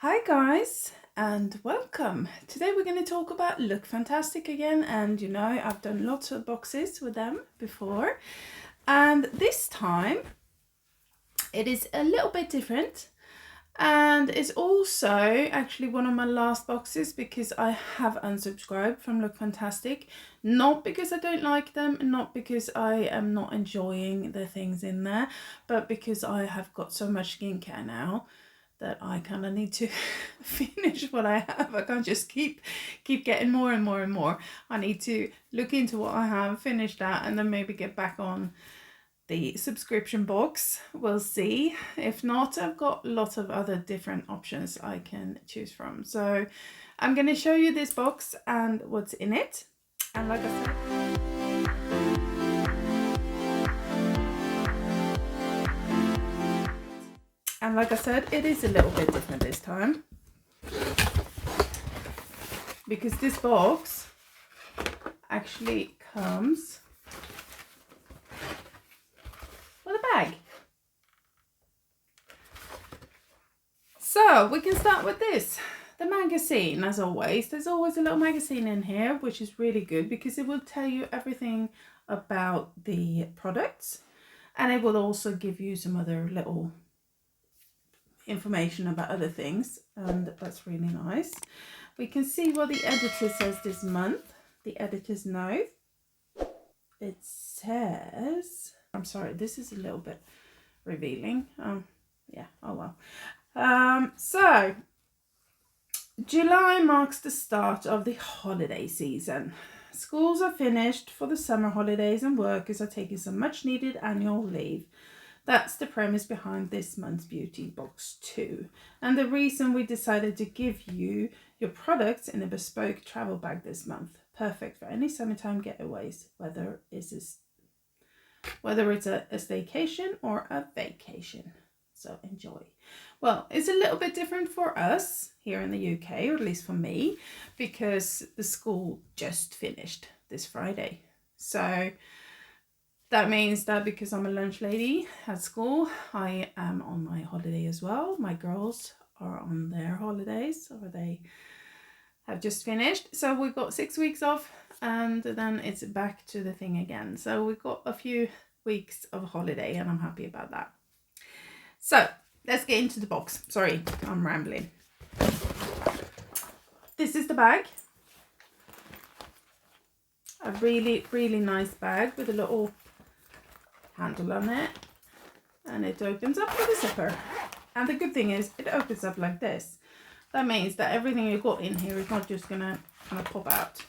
Hi guys and welcome. Today we're going to talk about Look Fantastic again, and you know I've done lots of boxes with them before, and this time it is a little bit different, and it's also actually one of my last boxes because I have unsubscribed from Look Fantastic, not because I don't like them, not because I am not enjoying the things in there, but because I have got so much skincare now that I kind of need to finish what I have. I can't just keep getting more and more and more. I need to look into what I have, finish that, and then maybe get back on the subscription box. We'll see. If not, I've got lots of other different options I can choose from. So I'm going to show you this box and what's in it. And like I said, it is a little bit different this time, because this box actually comes with a bag. So we can start with this. The magazine, as always. There's always a little magazine in here, which is really good because it will tell you everything about the products, and it will also give you some other little information about other things, and that's really nice. We can see what the editor says this month. The editor's note. It says, I'm sorry, this is a little bit revealing. Yeah, oh well. So July marks the start of the holiday season. Schools are finished for the summer holidays and workers are taking some much needed annual leave. That's the premise behind this month's beauty box too. And the reason we decided to give you your products in a bespoke travel bag this month. Perfect for any summertime getaways, whether it's a staycation or a vacation. So enjoy. Well, it's a little bit different for us here in the UK, or at least for me, because the school just finished this Friday. So that means that because I'm a lunch lady at school, I am on my holiday as well. My girls are on their holidays, or they have just finished. So we've got 6 weeks off, and then it's back to the thing again. So we've got a few weeks of holiday, and I'm happy about that. So let's get into the box. Sorry, I'm rambling. This is the bag. A really, really nice bag with a little handle on it, and it opens up with a zipper. And the good thing is it opens up like this. That means that everything you've got in here is not just gonna kind of pop out.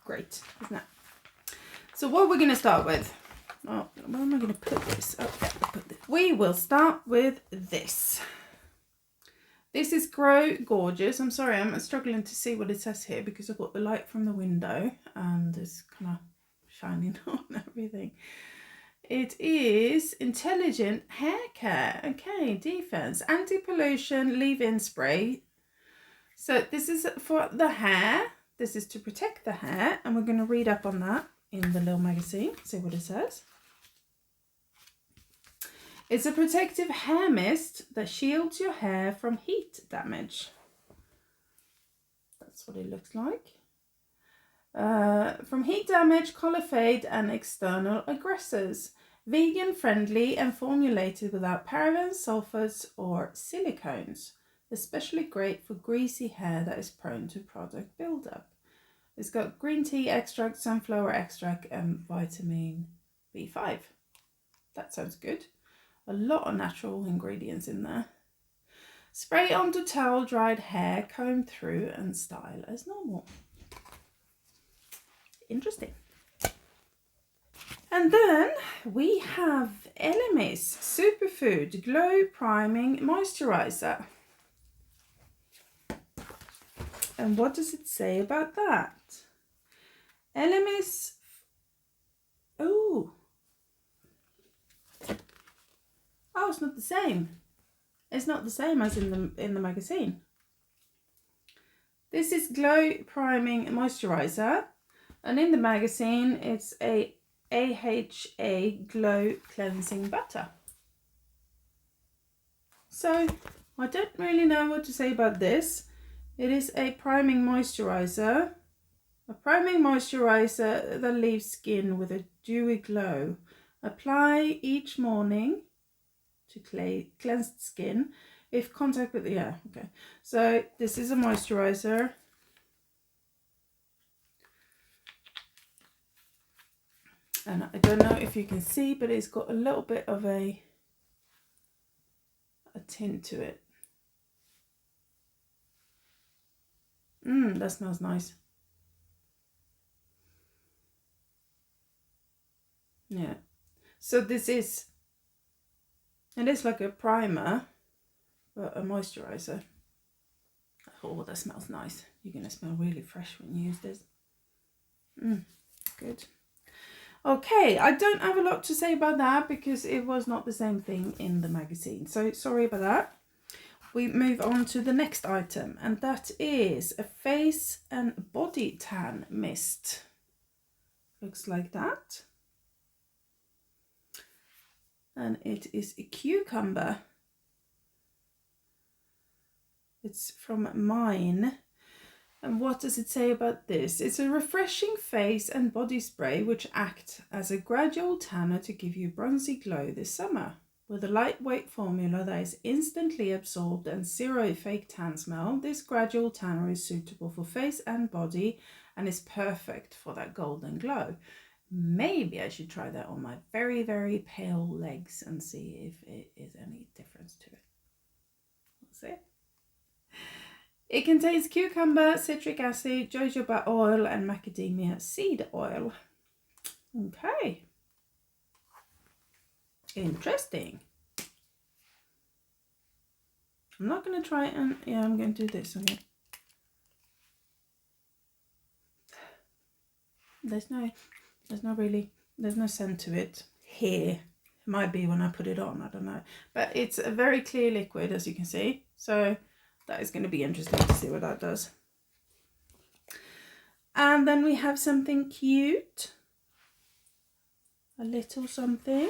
Great, isn't it? So what we're gonna start with, oh, where am I gonna put this? Oh, yeah, put this. We will start with this. This is Grow Gorgeous. I'm sorry, I'm struggling to see what it says here because I've got the light from the window and it's kind of shining on everything. It is Intelligent Hair Care. Okay, defense, anti-pollution leave-in spray. So this is for the hair. This is to protect the hair, and we're going to read up on that in the little magazine. See what it says. It's a protective hair mist that shields your hair from heat damage. That's what it looks like. From heat damage, color fade, and external aggressors. Vegan friendly and formulated without parabens, sulfates, or silicones. Especially great for greasy hair that is prone to product buildup. It's got green tea extract, sunflower extract, and vitamin B5. That sounds good. A lot of natural ingredients in there. Spray onto towel dried hair, comb through, and style as normal. Interesting. And then we have Elemis Superfood Glow Priming Moisturizer. And what does it say about that? Elemis. Oh, it's not the same. It's not the same as in the magazine. This is Glow Priming Moisturizer, and in the magazine it's a AHA Glow Cleansing Butter. So I don't really know what to say about this. It is a priming moisturizer. A priming moisturizer that leaves skin with a dewy glow. Apply each morning to cleansed skin. If contact with, yeah, okay. So this is a moisturizer. And I don't know if you can see, but it's got a little bit of a tint to it. That smells nice. Yeah. So this is, it is like a primer, but a moisturizer. Oh, that smells nice. You're going to smell really fresh when you use this. Good. Okay, I don't have a lot to say about that because it was not the same thing in the magazine. So sorry about that. We move on to the next item, and that is a face and body tan mist. Looks like that. And it is a cucumber. It's from Mine. And what does it say about this? It's a refreshing face and body spray which acts as a gradual tanner to give you bronzy glow this summer. With a lightweight formula that is instantly absorbed and zero fake tan smell, this gradual tanner is suitable for face and body and is perfect for that golden glow. Maybe I should try that on my very, very pale legs and see if it is any difference to it. We'll see. It contains cucumber, citric acid, jojoba oil and macadamia seed oil. Okay. Interesting. I'm not going to try it and, yeah, I'm going to do this. Okay. There's no scent to it here. It might be when I put it on, I don't know. But it's a very clear liquid, as you can see. So that is going to be interesting to see what that does. And then we have something cute. A little something.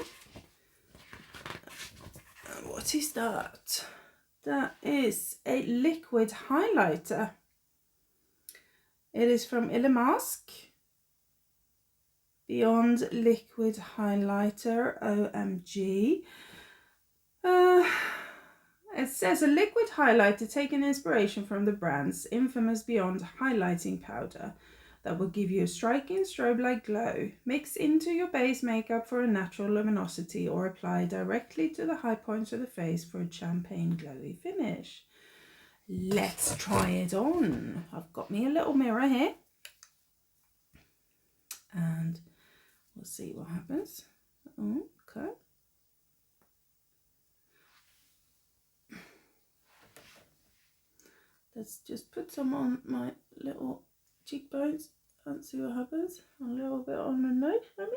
What is that? That is a liquid highlighter. It is from Ilmask. Beyond Liquid Highlighter, OMG. It says a liquid highlighter taking inspiration from the brand's infamous Beyond highlighting powder that will give you a striking strobe-like glow. Mix into your base makeup for a natural luminosity or apply directly to the high points of the face for a champagne glowy finish. Let's try it on. I've got me a little mirror here. And we'll see what happens. Okay. Let's just put some on my little cheekbones and see what happens. A little bit on the nose, maybe.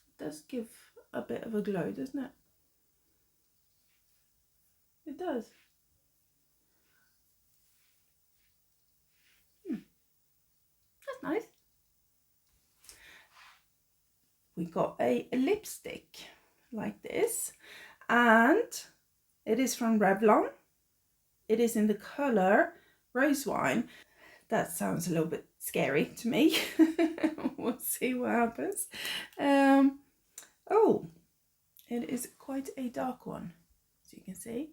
It does give a bit of a glow, doesn't it? It does. That's nice. We got a lipstick like this, and it is from Revlon. It is in the color Rose Wine. That sounds a little bit scary to me. We'll see what happens. Oh, it is quite a dark one, as you can see.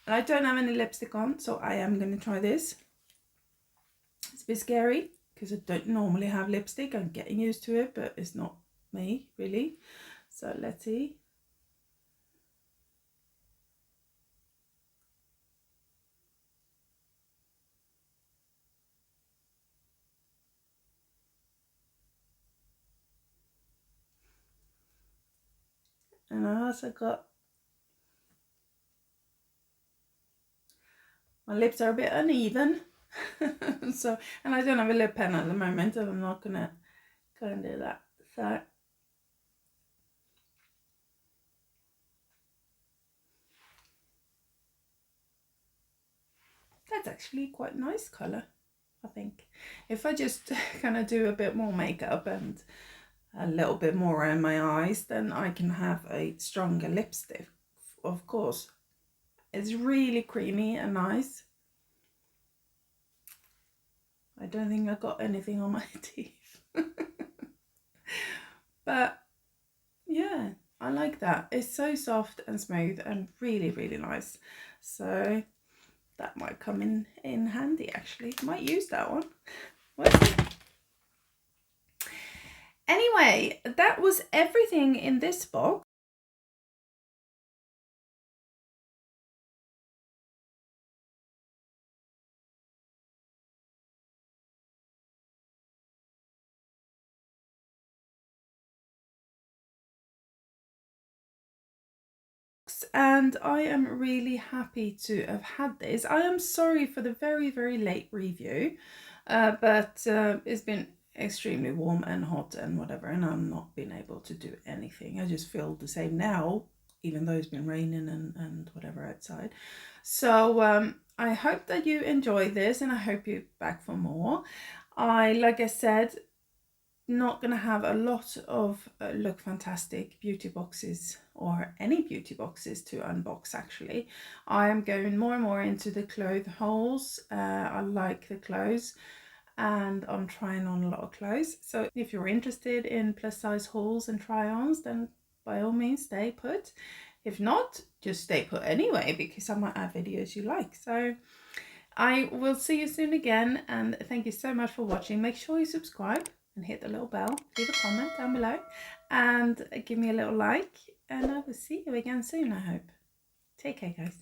And I don't have any lipstick on, so I am going to try this. It's a bit scary because I don't normally have lipstick. I'm getting used to it, but it's not me, really. So let's see. And I also got, my lips are a bit uneven. So, and I don't have a lip pen at the moment, and I'm not gonna go and do that. So it's actually quite a nice colour, I think. If I just kind of do a bit more makeup and a little bit more around my eyes, then I can have a stronger lipstick, of course. It's really creamy and nice. I don't think I got anything on my teeth. But yeah, I like that. It's so soft and smooth and really, really nice. So that might come in handy actually. Might use that one. We'll see. Anyway, that was everything in this box. And I am really happy to have had this. I am sorry for the very, very late review, but it's been extremely warm and hot and whatever, and I'm not been able to do anything. I just feel the same now, even though it's been raining and whatever outside. So I hope that you enjoy this, and I hope you're back for more. Like I said, not going to have a lot of Look Fantastic beauty boxes or any beauty boxes to unbox actually. I am going more and more into the clothes hauls. I like the clothes and I'm trying on a lot of clothes. So if you're interested in plus size hauls and try-ons, then by all means stay put. If not, just stay put anyway, because I might add videos you like. So I will see you soon again, and thank you so much for watching. Make sure you subscribe and hit the little bell, leave a comment down below and give me a little like, and I will see you again soon, I hope. Take care, guys.